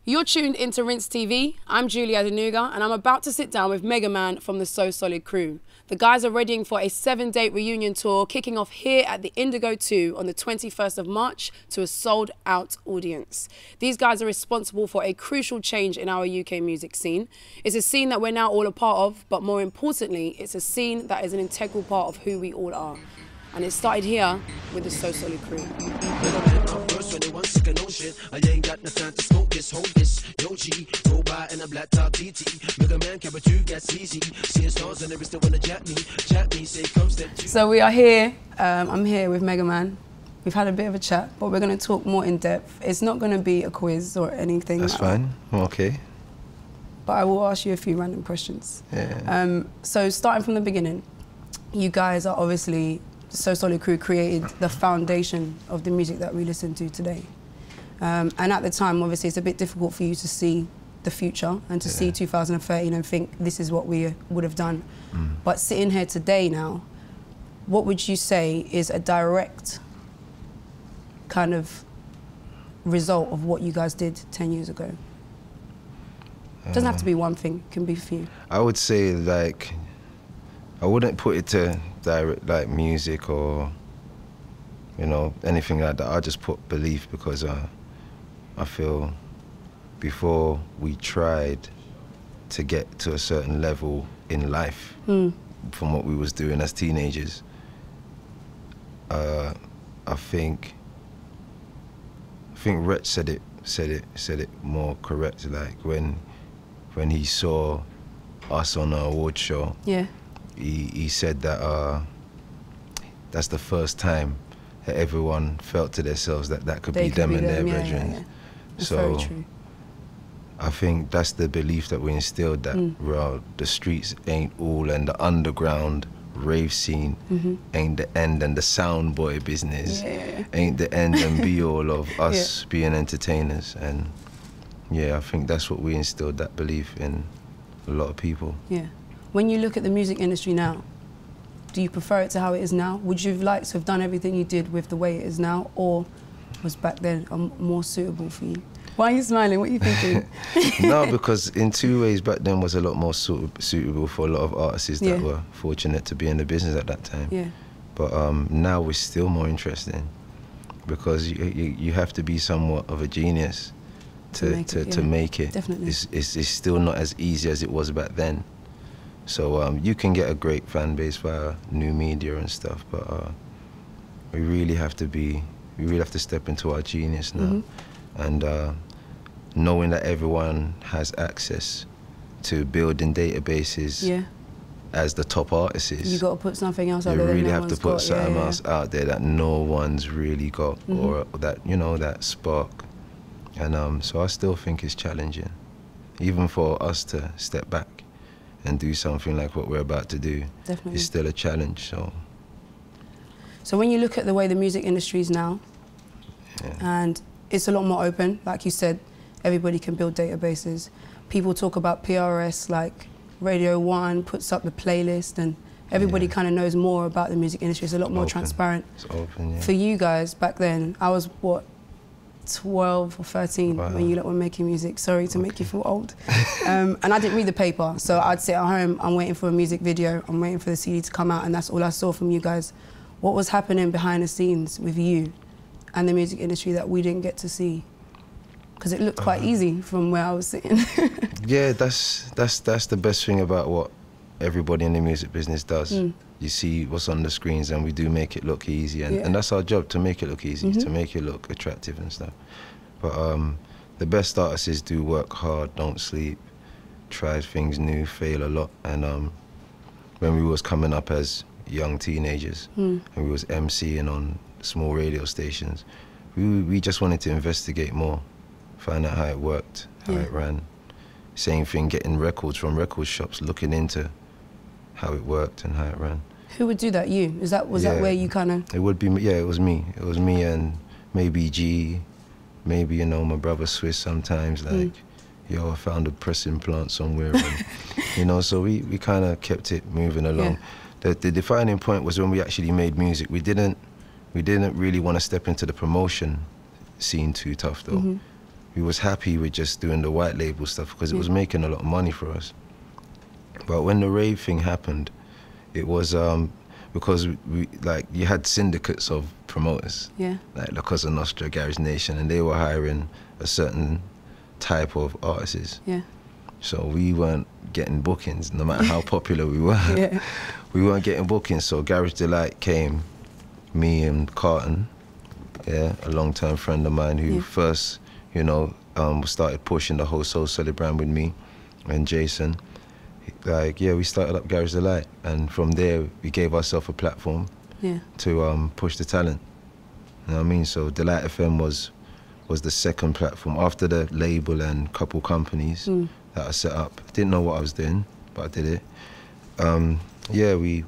You're tuned into Rinse TV. I'm Julia Denuga, and I'm about to sit down with Megaman from the So Solid crew. The guys are readying for a 7-date reunion tour, kicking off here at the indigO2 on the 21st of March to a sold-out audience. These guys are responsible for a crucial change in our UK music scene. It's a scene that we're now all a part of, but more importantly, it's a scene that is an integral part of who we all are. And it started here with the So Solid crew. I ain't got no time to smoke this, hold this. Yo G, go by in a black top TT. Megaman, camera 2 gets easy. Seeing stars and they still wanna chat me, say come step 2. So we are here, I'm here with Megaman. We've had a bit of a chat, but we're going to talk more in depth. It's not going to be a quiz or anything. That's fine, okay. But I will ask you a few random questions. Yeah. So starting from the beginning, you guys are obviously, So Solid crew created the foundation of the music that we listen to today. And at the time, obviously, it's a bit difficult for you to see the future and to see 2013 and think this is what we would have done. But sitting here today now, what would you say is a direct kind of result of what you guys did 10 years ago? It doesn't have to be one thing, it can be a few. I would say, like, I wouldn't put it to direct, like, music or, you know, anything like that. I just put belief, because I feel before we tried to get to a certain level in life from what we was doing as teenagers, I think Rich said it more correct. Like when he saw us on our award show, he said that that's the first time that everyone felt to themselves that that could be them and their brethren. Yeah. That's so very true. I think that's the belief that we instilled, that well, the streets ain't all, and the underground rave scene ain't the end, and the sound boy business ain't the end and be all of us being entertainers. And yeah, I think that's what we instilled, that belief in a lot of people. Yeah. When you look at the music industry now, do you prefer it to how it is now? Would you have liked to have done everything you did with the way it is now, or was back then more suitable for you? Why are you smiling? What are you thinking? No, because in two ways, back then was a lot more suitable for a lot of artists that were fortunate to be in the business at that time. Yeah. But now it's still more interesting, because you have to be somewhat of a genius to make it. Definitely. It's still not as easy as it was back then. So you can get a great fan base via new media and stuff, but we really have to step into our genius now, and knowing that everyone has access to building databases as the top artists. You got to put something else out there. You really have to put something else out there that no one's really got, or that, you know, that spark. And so I still think it's challenging, even for us to step back and do something like what we're about to do. Definitely. It's still a challenge. So when you look at the way the music industry is now, and it's a lot more open, like you said, everybody can build databases. People talk about PRS, like Radio 1 puts up the playlist, and everybody kind of knows more about the music industry. It's a lot more transparent. It's open, For you guys back then, I was, what, 12 or 13 when you lot were making music. Sorry to make you feel old. And I didn't read the paper, so I'd sit at home, I'm waiting for a music video, I'm waiting for the CD to come out, and that's all I saw from you guys. What was happening behind the scenes with you and the music industry that we didn't get to see? Because it looked quite easy from where I was sitting. Yeah, that's the best thing about what everybody in the music business does. You see what's on the screens, and we do make it look easy, and that's our job, to make it look easy, to make it look attractive and stuff. But the best artists do work hard, don't sleep, try things new, fail a lot. And when we was coming up as young teenagers, and we was MCing on small radio stations, we just wanted to investigate more, find out how it worked, how it ran. Same thing, getting records from record shops, looking into how it worked and how it ran. Who would do that? You? Was that where you kind of? It would be, it was me. It was me and maybe G, maybe, you know, my brother Swiss sometimes, like, yo, I found a pressing plant somewhere, and, you know, so we kind of kept it moving along. The defining point was when we actually made music. We didn't really want to step into the promotion scene too tough, though. we was happy with just doing the white label stuff because it was making a lot of money for us. But when the rave thing happened, it was because we like you had syndicates of promoters, like La Cosa Nostra, Garage Nation, and they were hiring a certain type of artists. So we weren't getting bookings, no matter how popular we were. We weren't getting bookings. So Garage Delight came, me and Carton, a long-term friend of mine who first, you know, started pushing the whole Soul Solid brand with me and Jason. Like, we started up Garage Delight, and from there we gave ourselves a platform to push the talent. You know what I mean? So Delight FM was the second platform after the label and couple companies that I set up. Didn't know what I was doing, but I did it.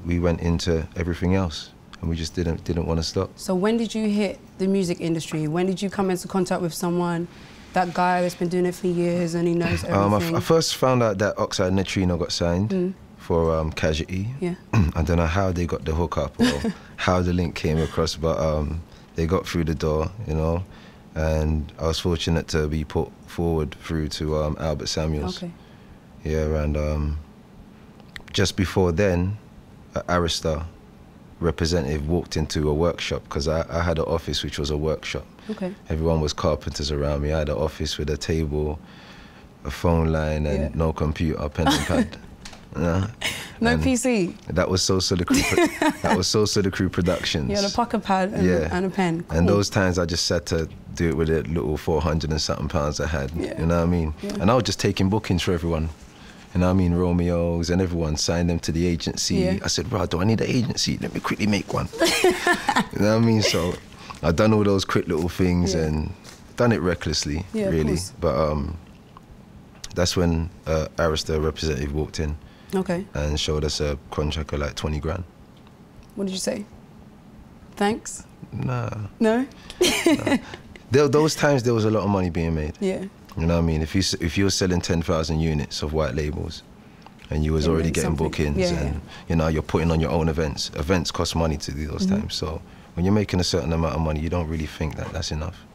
We went into everything else, and we just didn't want to stop. So when did you hit the music industry? When did you come into contact with someone, that guy that's been doing it for years and he knows everything? I first found out that Oxide Neutrino got signed for Casualty. I don't know how they got the hookup or how the link came across, but they got through the door, you know, and I was fortunate to be put forward through to Albert Samuels. And just before then, Arista representative walked into a workshop, because I had an office which was a workshop. Everyone was carpenters around me. I had an office with a table, a phone line, and no computer, pen and pad. No PC. That was Soul Solid Crew. That was Soul Solid Crew Productions. You had a pocket pad and a pen. Cool. And those times I just had to do it with a little 400 and something pounds I had. You know what I mean? And I was just taking bookings for everyone. You know what I mean? Romeos and everyone, signed them to the agency. I said, bro, do I need an agency? Let me quickly make one. You know what I mean? So I've done all those quick little things and done it recklessly, really. But that's when Arista representative walked in and showed us a contract of like 20 grand. What did you say? Thanks? Nah. No? Those times there was a lot of money being made. You know what I mean? If you were selling 10,000 units of white labels, and you was already getting bookings, and you know you're putting on your own events. Events cost money to do those times. So when you're making a certain amount of money, you don't really think that that's enough,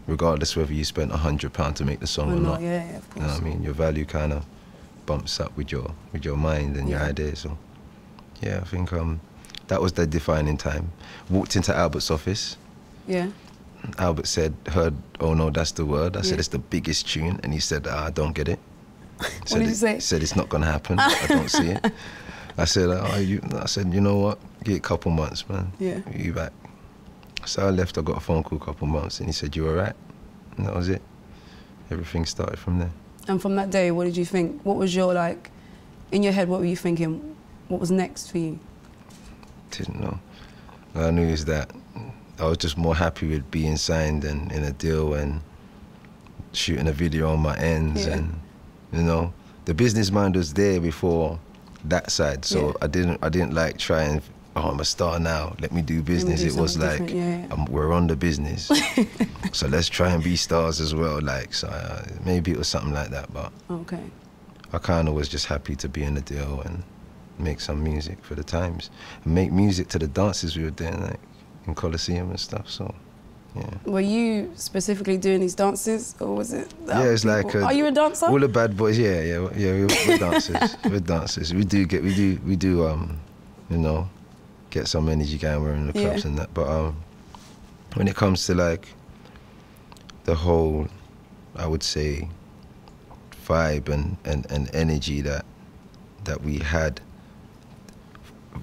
regardless whether you spent £100 to make the song or not. Of course. You know what I mean? Your value kind of bumps up with your mind and your ideas. So I think that was the defining time. Walked into Albert's office. Albert heard, oh no, that's the word. I said, it's the biggest tune. And he said, I don't get it. What did you say? He said, it's not going to happen. I don't see it. I said, you know what? Give it a couple months, man. You back. So I left, I got a phone call a couple months, and he said, you all right? And that was it. Everything started from there. And from that day, what did you think? What was your, like, in your head, what were you thinking? What was next for you? Didn't know. All I knew is that I was just more happy with being signed and in a deal and shooting a video on my ends, and you know, the business mind was there before that side. So I didn't like trying. Oh, I'm a star now. Let me do business. It was like we're on the business, so let's try and be stars as well. Like maybe it was something like that, but I kind of was just happy to be in the deal and make some music for the times, and make music to the dances we were doing, like in Coliseum and stuff. So were you specifically doing these dances, or was it it's like are you a dancer? All the bad boys, we're dancers. We're dancers. We do you know, get some energy going. We're in the clubs and that, but when it comes to like the whole, I would say, vibe and energy that we had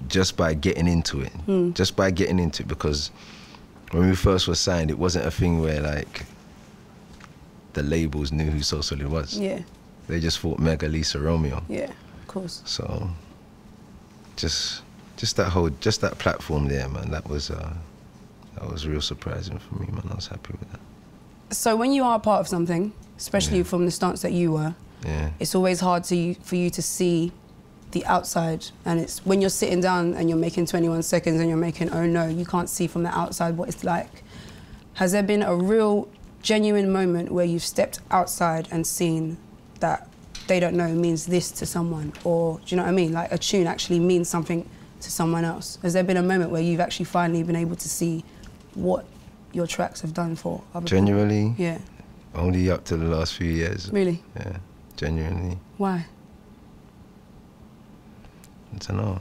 just by getting into it, because when we first were signed, it wasn't a thing where like the labels knew who Soul Solid was. They just thought Mega, Lisa, Romeo. Of course. So just that platform there, man, that was real surprising for me, man. I was happy with that. So when you are a part of something, especially from the stance that you were, it's always hard for you to see the outside, and it's when you're sitting down and you're making 21 seconds and you're making, oh no, you can't see from the outside what it's like. Has there been a real genuine moment where you've stepped outside and seen that they don't know means this to someone, or do you know what I mean, like a tune actually means something to someone else? Has there been a moment where you've actually finally been able to see what your tracks have done for other people? Genuinely? Only up to the last few years. Really? Yeah, genuinely. Why? I don't know.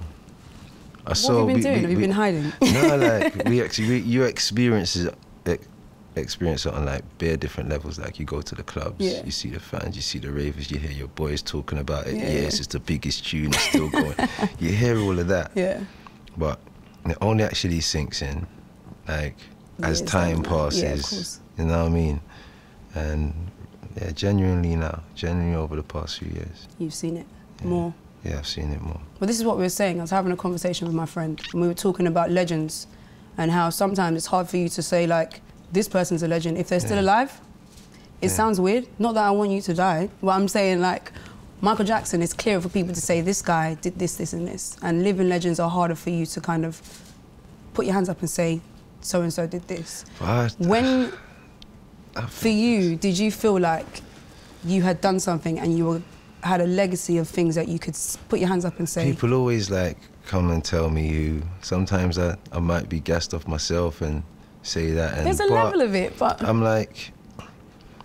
What have you been doing? Have you been hiding? No, like you experience it on like bare different levels. Like you go to the clubs, you see the fans, you see the ravers, you hear your boys talking about it. Yeah, it's just the biggest tune, it's still going. You hear all of that. Yeah. But it only actually sinks in, like as time passes. Yeah, of course. You know what I mean? And yeah, genuinely over the past few years. You've seen it more. Yeah, I've seen it more. Well, this is what we were saying. I was having a conversation with my friend, and we were talking about legends and how sometimes it's hard for you to say, like, this person's a legend. If they're still alive, it sounds weird. Not that I want you to die, but I'm saying, like, Michael Jackson, it's clear for people to say, this guy did this, this, and this. And living legends are harder for you to kind of put your hands up and say, so-and-so did this. When, for you, did you feel like you had done something and you had a legacy of things that you could put your hands up and say? People always like come and tell me who. Sometimes I might be gassed off myself and say that. And there's a level of it, but I'm like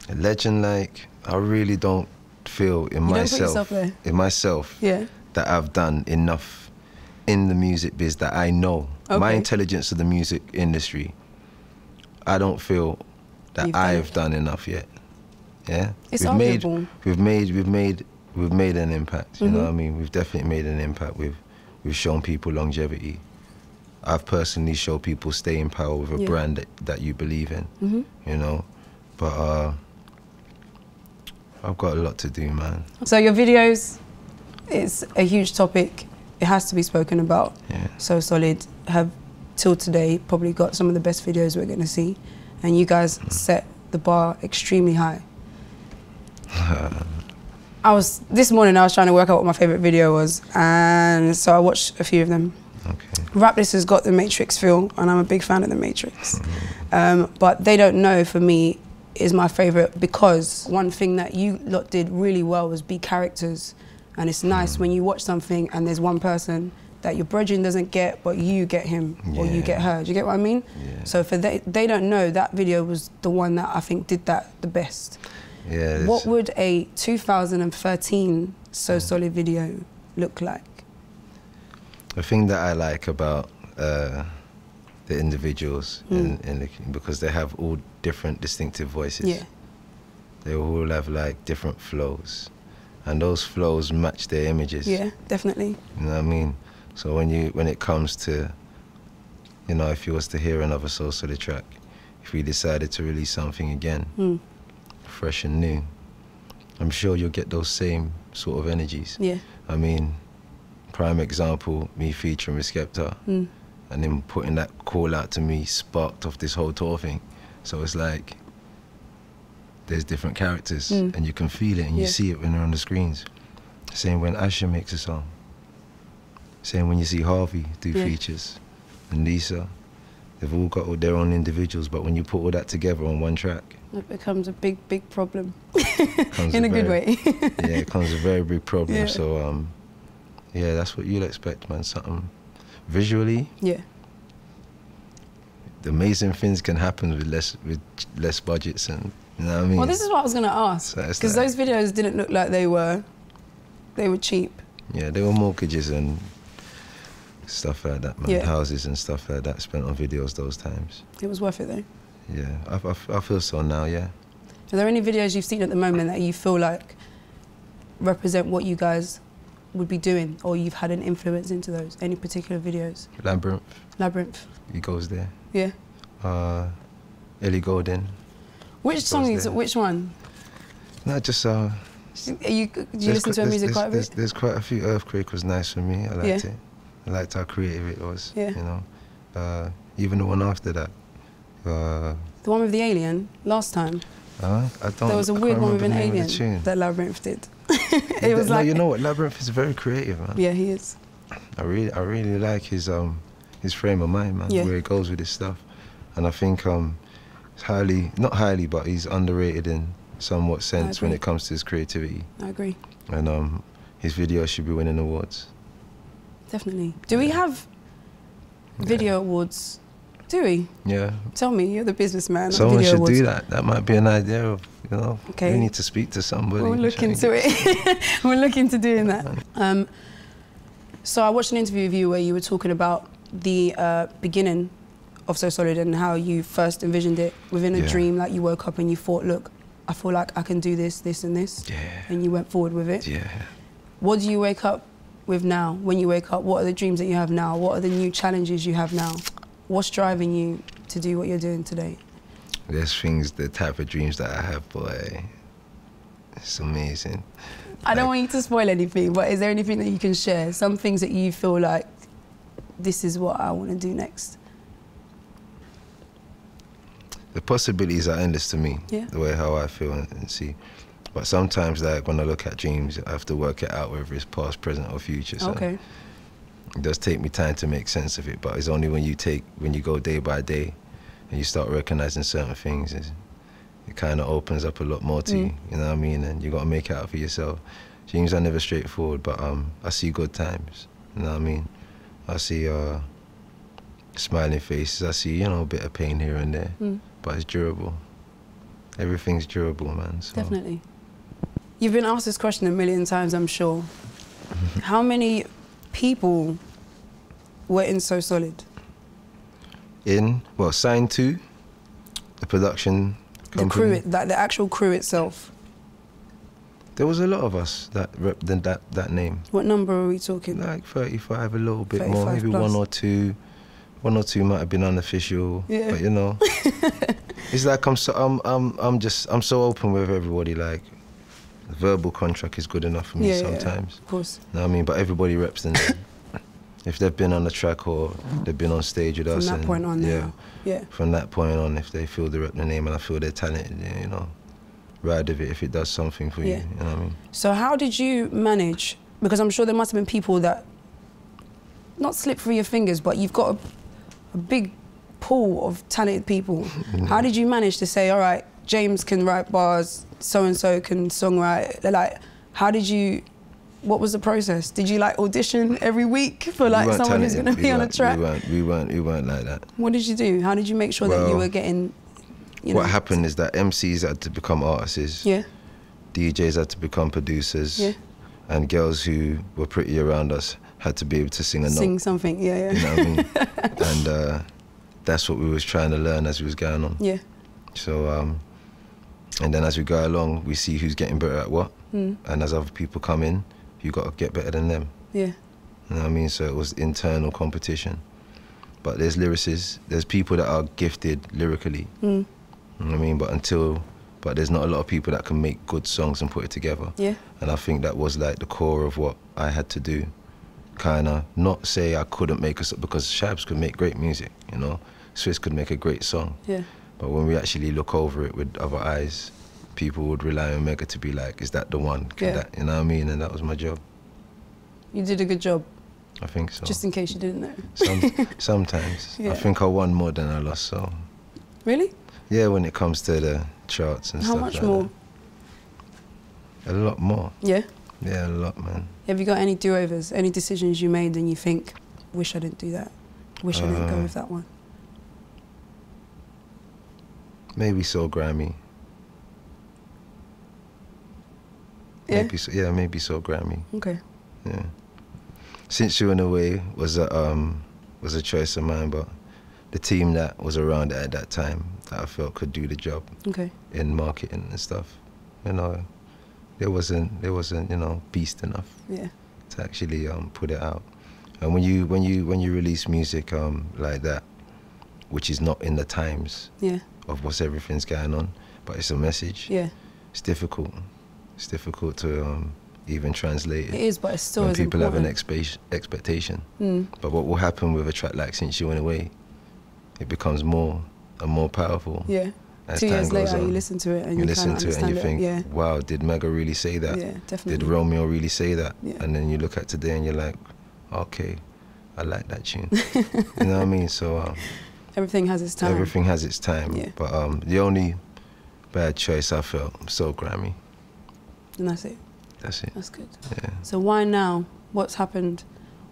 a legend. Like I really don't feel in myself that I've done enough in the music biz that I know. My intelligence of the music industry, I don't feel that I've done enough yet. Yeah, it's arguable. We've made an impact. You know what I mean? We've definitely made an impact. We've shown people longevity. I've personally shown people stay in power with a brand that you believe in. You know, but I've got a lot to do, man. So your videos, it's a huge topic. It has to be spoken about. Yeah. So Solid have till today probably got some of the best videos we're going to see, and you guys set the bar extremely high. This morning I was trying to work out what my favourite video was, and so I watched a few of them. Okay. Rap This has got the Matrix feel, and I'm a big fan of the Matrix. But They Don't Know, for me, is my favourite because one thing that you lot did really well was be characters. And it's nice when you watch something and there's one person that your brethren doesn't get, but you get him or you get her. Do you get what I mean? Yeah. So for They Don't Know, that video was the one that I think did that the best. Yeah. What would a 2013 So Solid video look like? The thing that I like about the individuals, because they have all different distinctive voices. Yeah. They all have like different flows, and those flows match their images. Yeah, definitely. You know what I mean? So when it comes to, you know, if you was to hear another So Solid track, if we decided to release something again, fresh and new, I'm sure you'll get those same sort of energies. Yeah. I mean, prime example, me featuring with Skepta, and then putting that call out to me sparked off this whole tour thing. So it's like, there's different characters, and you can feel it, and you see it when they're on the screens. Same when Asha makes a song. Same when you see Harvey do features, and Lisa. They've all got their own individuals, but when you put all that together on one track, it becomes a big, big problem. In a good way. Yeah, it becomes a very big problem. Yeah. So, yeah, that's what you'll expect, man. Something visually. Yeah. The amazing things can happen with less budgets, and you know what I mean. Well, this is what I was gonna ask, because those videos didn't look like they were cheap. Yeah, they were mortgages and stuff like that, man. Houses and stuff like that spent on videos those times. It was worth it though. Yeah, I feel so now. Yeah. Are there any videos you've seen at the moment that you feel like represent what you guys would be doing, or you've had an influence into those? Any particular videos? Labyrinth. He goes there. Yeah. Ellie Goulding. Which song is it? Which one? No, just do you listen to her music quite a bit? There's quite a few. Earthquake was nice for me. I liked it. I liked how creative it was. Yeah. You know, even the one after that. The one with the alien last time. I don't. There was a weird one with an alien that Labyrinth did. It was like, you know what? Labyrinth is very creative, man. Yeah, he is. I really like his frame of mind, man. Where he goes with his stuff, and I think not highly, but he's underrated in somewhat sense when it comes to his creativity. I agree. And his videos should be winning awards. Definitely. Do we have video awards? Do we? Yeah. Tell me, you're the businessman. Someone should do that. That might be an idea of You know, Okay. we need to speak to somebody. We'll look into it. We'll look into doing that. So I watched an interview with you where you were talking about the beginning of So Solid and how you first envisioned it within a dream, like you woke up and you thought, look, I feel like I can do this, this and this. Yeah. And you went forward with it. Yeah. What do you wake up with now? When you wake up, what are the dreams that you have now? What are the new challenges you have now? What's driving you to do what you're doing today? There's things, the type of dreams that I have, boy, it's amazing. I don't want you to spoil anything, but is there anything that you can share? Some things that you feel like, this is what I want to do next? The possibilities are endless to me, the way how I feel and see. But sometimes, like, when I look at dreams, I have to work it out, whether it's past, present, or future. So Okay. it does take me time to make sense of it, but it's only when you go day by day and you start recognizing certain things, it kind of opens up a lot more to you, you know what I mean? And you got to make it out for yourself. Dreams are never straightforward, but I see good times, you know what I mean? I see smiling faces, I see, you know, a bit of pain here and there, but it's durable. Everything's durable, man. So. Definitely. You've been asked this question a million times, I'm sure. How many people were in So Solid? Well, signed to the production company. The crew, the actual crew itself. There was a lot of us that represented that name. What number are we talking? Like 35, a little bit 35 more, maybe plus. one or two. One or two might have been unofficial, but you know, it's like I'm so open with everybody. Like, the verbal contract is good enough for me sometimes. Of course. You know what I mean? But everybody represents them. If they've been on the track or they've been on stage with us. From that point on now. Yeah. From that point on, if they feel the name and I feel they're talented, you know, ride with it if it does something for you. You know what I mean? So how did you manage? Because I'm sure there must have been people that not slip through your fingers, but you've got a big pool of talented people. How did you manage to say, all right, James can write bars, so-and-so can songwrite? Like, how did you, what was the process? Did you like audition every week for like someone who's going to be on a track? We weren't like that. What did you do? How did you make sure that you were getting, you know? What happened is that MCs had to become artists. Yeah. DJs had to become producers. Yeah. And girls who were pretty around us had to be able to sing a note. Sing something, yeah. You know what I mean? And that's what we was trying to learn as we was going on. Yeah. So, and then as we go along, we see who's getting better at what. And as other people come in, you got to get better than them. Yeah. You know what I mean? So it was internal competition. But there's lyricists, there's people that are gifted lyrically. You know what I mean? But there's not a lot of people that can make good songs and put it together. Yeah. And I think that was like the core of what I had to do. Kind of not say I couldn't make a song, because Shabs could make great music, you know. Swiss could make a great song. Yeah. But when we actually look over it with other eyes, people would rely on Mega to be like, is that the one? That, you know what I mean? And that was my job. You did a good job. I think so. Just in case you didn't know. Sometimes. Yeah. I think I won more than I lost, so. Really? Yeah, when it comes to the charts and How stuff much like more? that. A lot more. Yeah? Yeah, a lot, man. Have you got any do-overs, any decisions you made and you think, wish I didn't do that, wish I didn't go with that one? Maybe So Grammy. Yeah? Maybe So Grammy. Okay. Yeah. Since You Went Away was a choice of mine, but the team that was around at that time that I felt could do the job in marketing and stuff, you know, there wasn't you know, beast enough to actually put it out. And when you release music like that, which is not in the times of what's everything's going on, but it's a message. Yeah. It's difficult. It's difficult to even translate it. It is, but it's still when as people important. have an expectation. But what will happen with a track like Since You Went Away, it becomes more and more powerful. Yeah. 2 years later, you listen to it and you listen to it and you think, yeah. wow, did Mega really say that? Yeah, definitely. Did Romeo really say that? Yeah. And then you look at today and you're like, okay, I like that tune. You know what I mean? So everything has its time. Everything has its time. Yeah. But the only bad choice I felt, So Grammy. And that's it. That's it. That's good. Yeah. So why now? What's happened?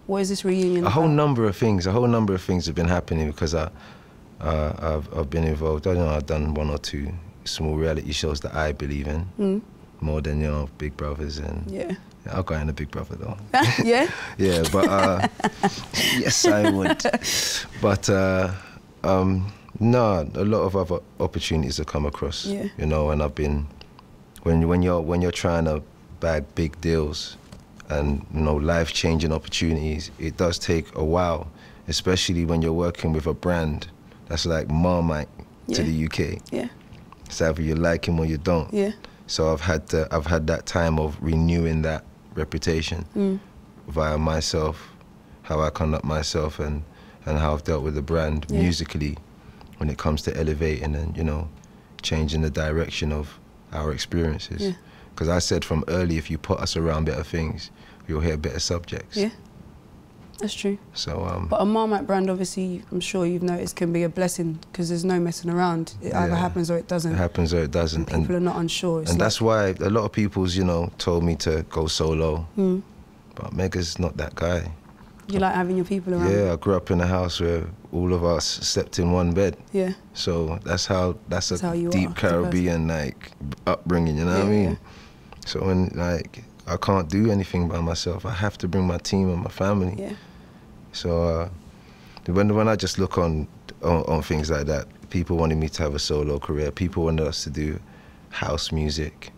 What is this reunion about? A whole number of things have been happening because I've been involved. I don't know, I've done 1 or 2 small reality shows that I believe in more than, you know, Big Brothers and. Yeah. I'll go in a Big Brother though. Yeah? Yeah, but yes, I would. But no, a lot of other opportunities have come across. Yeah. You know, and I've been when you're trying to bag big deals and, you know, life-changing opportunities, it does take a while, especially when you're working with a brand that's like Marmite to the UK. Yeah. It's either you like him or you don't. Yeah. So I've had that time of renewing that reputation via myself, how I conduct myself, and how I've dealt with the brand musically when it comes to elevating and, you know, changing the direction of our experiences. Because I said from early, if you put us around better things, you'll hear better subjects. Yeah, that's true. So, but a Marmite brand, obviously, I'm sure you've noticed, can be a blessing because there's no messing around. It either happens or it doesn't. It happens or it doesn't. And people are not unsure. And that's why a lot of people's, you know, told me to go solo. But Mega's not that guy. You like having your people around? Yeah, I grew up in a house where all of us slept in one bed. Yeah. So that's a you deep Caribbean like upbringing, you know what I mean? Yeah. So when like I can't do anything by myself, I have to bring my team and my family. Yeah. So when I just look on things like that, people wanted me to have a solo career. People wanted us to do house music.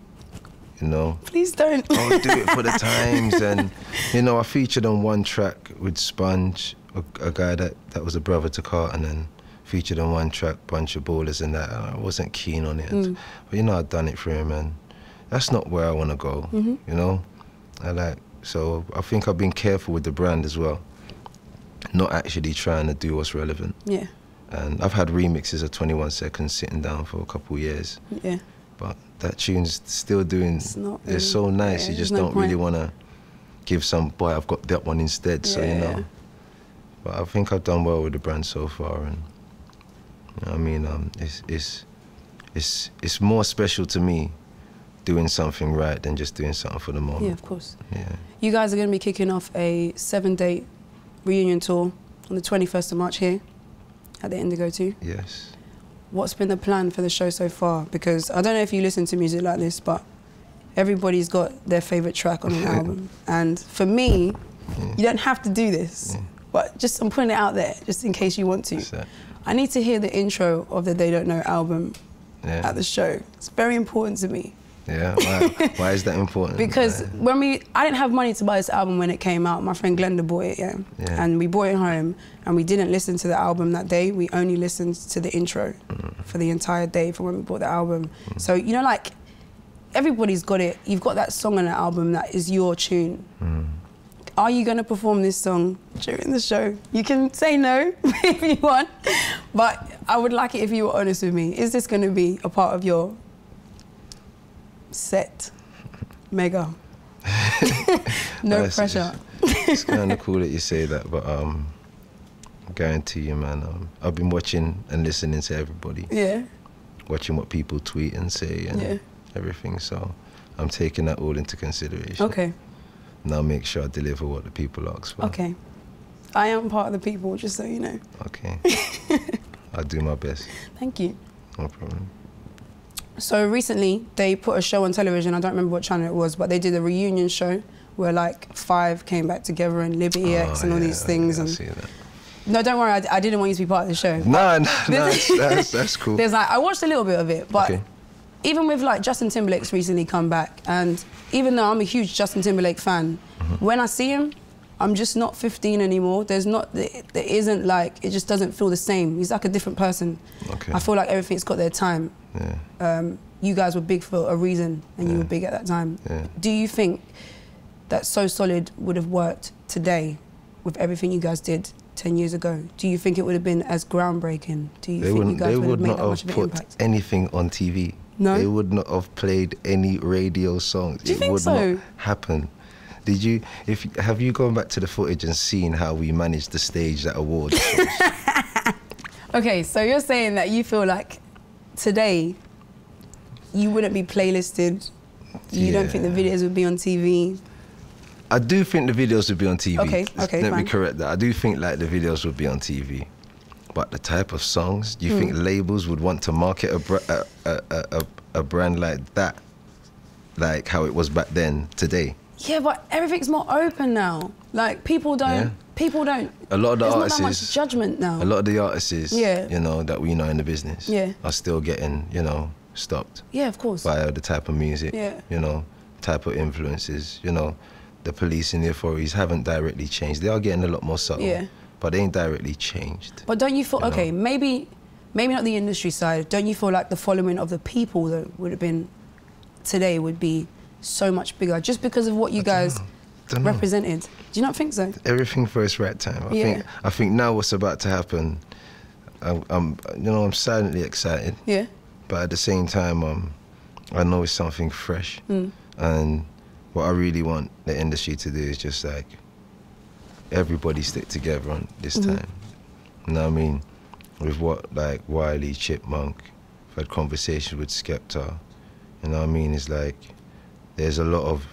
You know, please don't. I'll do it for the times. And you know, I featured on one track with Sponge, a guy that was a brother to Carlton, and featured on one track, Bunch of Ballers, and that. And I wasn't keen on it, but you know, I'd done it for him, and that's not where I want to go. You know, so I think I've been careful with the brand as well, not actually trying to do what's relevant. Yeah. And I've had remixes of 21 Seconds sitting down for a couple of years. Yeah. But that tune's still doing, it's so nice, you just don't really want to give some, boy, I've got that one instead, so you know. But I think I've done well with the brand so far, and you know what I mean, it's more special to me doing something right than just doing something for the moment. Yeah, of course. Yeah. You guys are going to be kicking off a 7-date reunion tour on the 21st of March here at the indigO2. Yes. What's been the plan for the show so far? Because I don't know if you listen to music like this, but everybody's got their favourite track on an album. And for me, you don't have to do this, but just I'm putting it out there just in case you want to. I need to hear the intro of the They Don't Know album at the show. It's very important to me. Yeah, why is that important? Because I didn't have money to buy this album when it came out. My friend Glenda bought it, and we brought it home, and we didn't listen to the album that day. We only listened to the intro for the entire day from when we bought the album. So, you know, like, everybody's got it. You've got that song on the album that is your tune. Are you going to perform this song during the show? You can say no if you want, but I would like it if you were honest with me. Is this going to be a part of your set? Mega. No pressure. It's kind of cool that you say that, but I guarantee you, man, I've been watching and listening to everybody. Yeah. Watching what people tweet and say and everything, so I'm taking that all into consideration. Okay. Now make sure I deliver what the people ask for. Okay. I am part of the people, just so you know. Okay. I'll do my best. Thank you. No problem. So recently, they put a show on television, I don't remember what channel it was, but they did a reunion show where like 5 came back together and Liberty X and all these things. I see that. No, don't worry, I didn't want you to be part of the show. No, that's cool. There's like, I watched a little bit of it, but even with like Justin Timberlake's recently come back, and even though I'm a huge Justin Timberlake fan, when I see him, I'm just not 15 anymore. There isn't like, it just doesn't feel the same. He's like a different person. Okay. I feel like everything's got their time. Yeah. You guys were big for a reason, and you were big at that time. Yeah. Do you think that So Solid would have worked today with everything you guys did 10 years ago? Do you think it would have been as groundbreaking? Do you think you guys would have made that much of an impact? They would not have put anything on TV. No? They would not have played any radio songs. Do you think so? It would not happen. Did you? Have you gone back to the footage and seen how we managed to stage that award? Okay, so you're saying that you feel like today you wouldn't be playlisted. You don't think the videos would be on TV? I do think the videos would be on TV. Okay, Let me correct that. I do think like the videos would be on TV. But the type of songs, do you think labels would want to market a brand like that, like how it was back then, today? Yeah, but everything's more open now. Like people don't. A lot of the there's artists, not that much judgment now. a lot of the artists, you know, that we know in the business, are still getting, you know, stopped. Yeah, of course. By the type of music, you know, type of influences, you know. The police and the authorities haven't directly changed. They are getting a lot more subtle, but they ain't directly changed. But don't you feel, okay, maybe not the industry side, don't you feel like the following of the people that would have been today would be so much bigger just because of what you guys represented? Do you not think so? Everything for its right time. I think now what's about to happen, I'm silently excited. Yeah. But at the same time, I know it's something fresh. And what I really want the industry to do is just like everybody stick together on this time. You know what I mean? With what like Wiley, Chipmunk, I've had conversations with Skepta. You know what I mean? It's like there's a lot of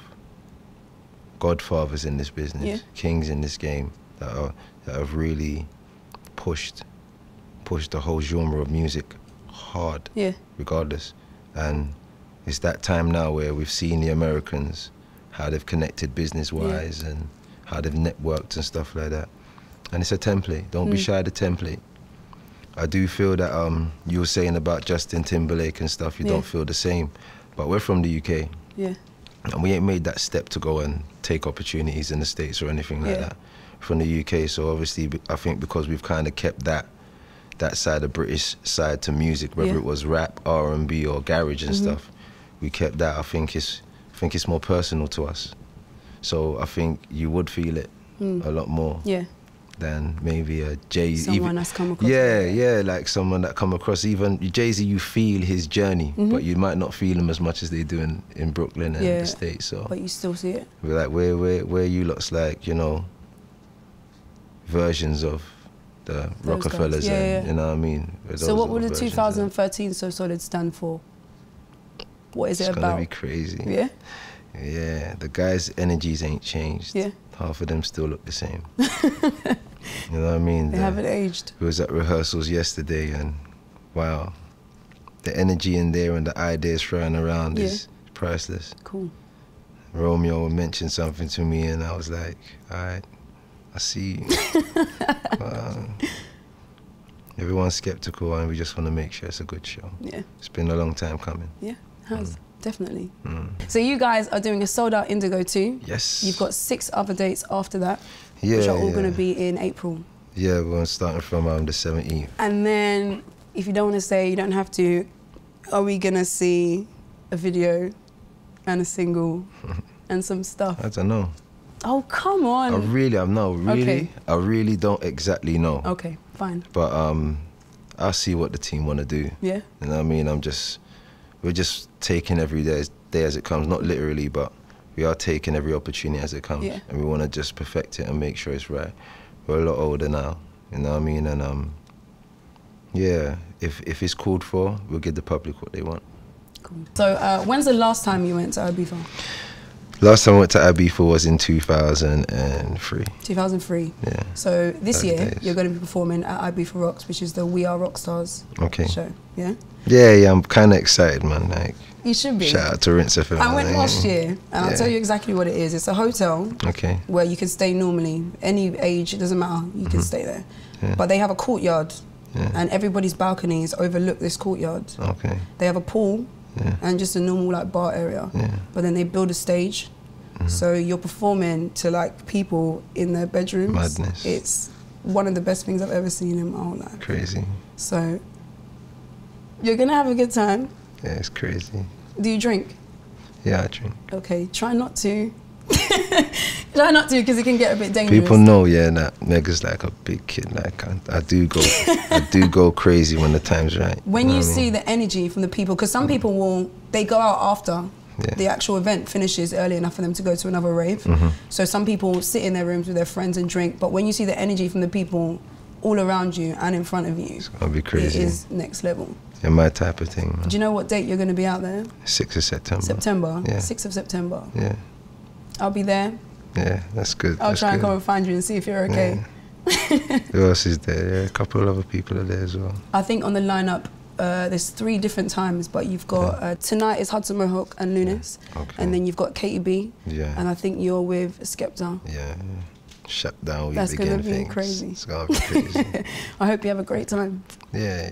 godfathers in this business, kings in this game that have really pushed the whole genre of music hard, regardless. And it's that time now where we've seen the Americans, how they've connected business-wise and how they've networked and stuff like that. And it's a template. Don't be shy of the template. I do feel that you were saying about Justin Timberlake and stuff, you don't feel the same. But we're from the UK. Yeah. And we ain't made that step to go and take opportunities in the States or anything like that from the UK. So obviously, I think because we've kind of kept that side, the British side to music, whether it was rap, R&B or garage and stuff, we kept that. I think it's more personal to us. So I think you would feel it a lot more than maybe a Jay-Z. Someone that's come across. Yeah, like someone that come across. Even Jay-Z, you feel his journey, but you might not feel him as much as they do in Brooklyn and the States. So, but you still see it. We're like, where you lot's like, you know, versions of the those Rockefellers, and you know what I mean. So what would the 2013 So Solid stand for? What is it about? It's gonna be crazy. Yeah? Yeah, the guys' energies ain't changed. Yeah. Half of them still look the same. You know what I mean? They haven't aged. We was at rehearsals yesterday and wow, the energy in there and the ideas thrown around is priceless. Cool. Romeo mentioned something to me and I was like, all right, I see you. Everyone's skeptical and we just want to make sure it's a good show. Yeah. It's been a long time coming. Yeah, it has. Definitely. So you guys are doing a sold-out indigO2. Yes. You've got 6 other dates after that, which are all going to be in April. Yeah, we're starting from the 17th. And then, if you don't want to say, you don't have to, are we going to see a video and a single and some stuff? I don't know. Oh, come on. I really don't exactly know. Okay, fine. But I'll see what the team want to do. Yeah. You know what I mean? We're just taking every day as it comes, not literally, but we are taking every opportunity as it comes. Yeah. And we want to just perfect it and make sure it's right. We're a lot older now, you know what I mean? And yeah, if it's called for, we'll give the public what they want. Cool. So when's the last time you went to Ibiza? Last time I went to Ibiza was in 2003. 2003. Yeah. So this year you're going to be performing at Ibiza Rocks, which is the We Are Rockstars show. Yeah. Yeah, I'm kind of excited, man. Like you should be. Shout out to Rinse FM. I went last year, and I'll tell you exactly what it is. It's a hotel. Where you can stay normally, any age, it doesn't matter. You can stay there. Yeah. But they have a courtyard, and everybody's balconies overlook this courtyard. Okay. They have a pool. Yeah. And just a normal like bar area, but then they build a stage, so you're performing to like people in their bedrooms. Madness. It's one of the best things I've ever seen in my whole life. Crazy. So you're gonna have a good time. Yeah, it's crazy. Do you drink? Yeah, I drink. Okay, try not to. Try not to, because it can get a bit dangerous. People know, that Mega's like a big kid. Like I do go crazy when the time's right. When you see the energy from the people, because some people they go out after the actual event finishes early enough for them to go to another rave. So some people sit in their rooms with their friends and drink. But when you see the energy from the people all around you and in front of you, it's gonna be crazy. It is next level. Yeah, my type of thing, man. Do you know what date you're going to be out there? 6th of September. September. Yeah. 6th of September. Yeah. I'll be there. Yeah, that's good. I'll try and come and find you and see if you're okay. Who else is there? Yeah, a couple of other people are there as well. I think on the lineup, there's 3 different times, but you've got tonight is Hudson Mohawk and Lunis, and then you've got Katie B, and I think you're with Skepta. Yeah, shut down. That's gonna be things. crazy. It's gonna be crazy. I hope you have a great time. Yeah.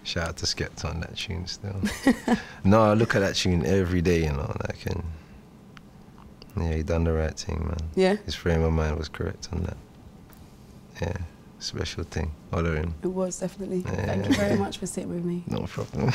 Shout out to Skepta on that tune still. No, I look at that tune every day, you know, like, and yeah, he done the right thing, man. Yeah. His frame of mind was correct on that. Yeah, special thing. Honour him. It was definitely. Thank you very much for sitting with me. No problem.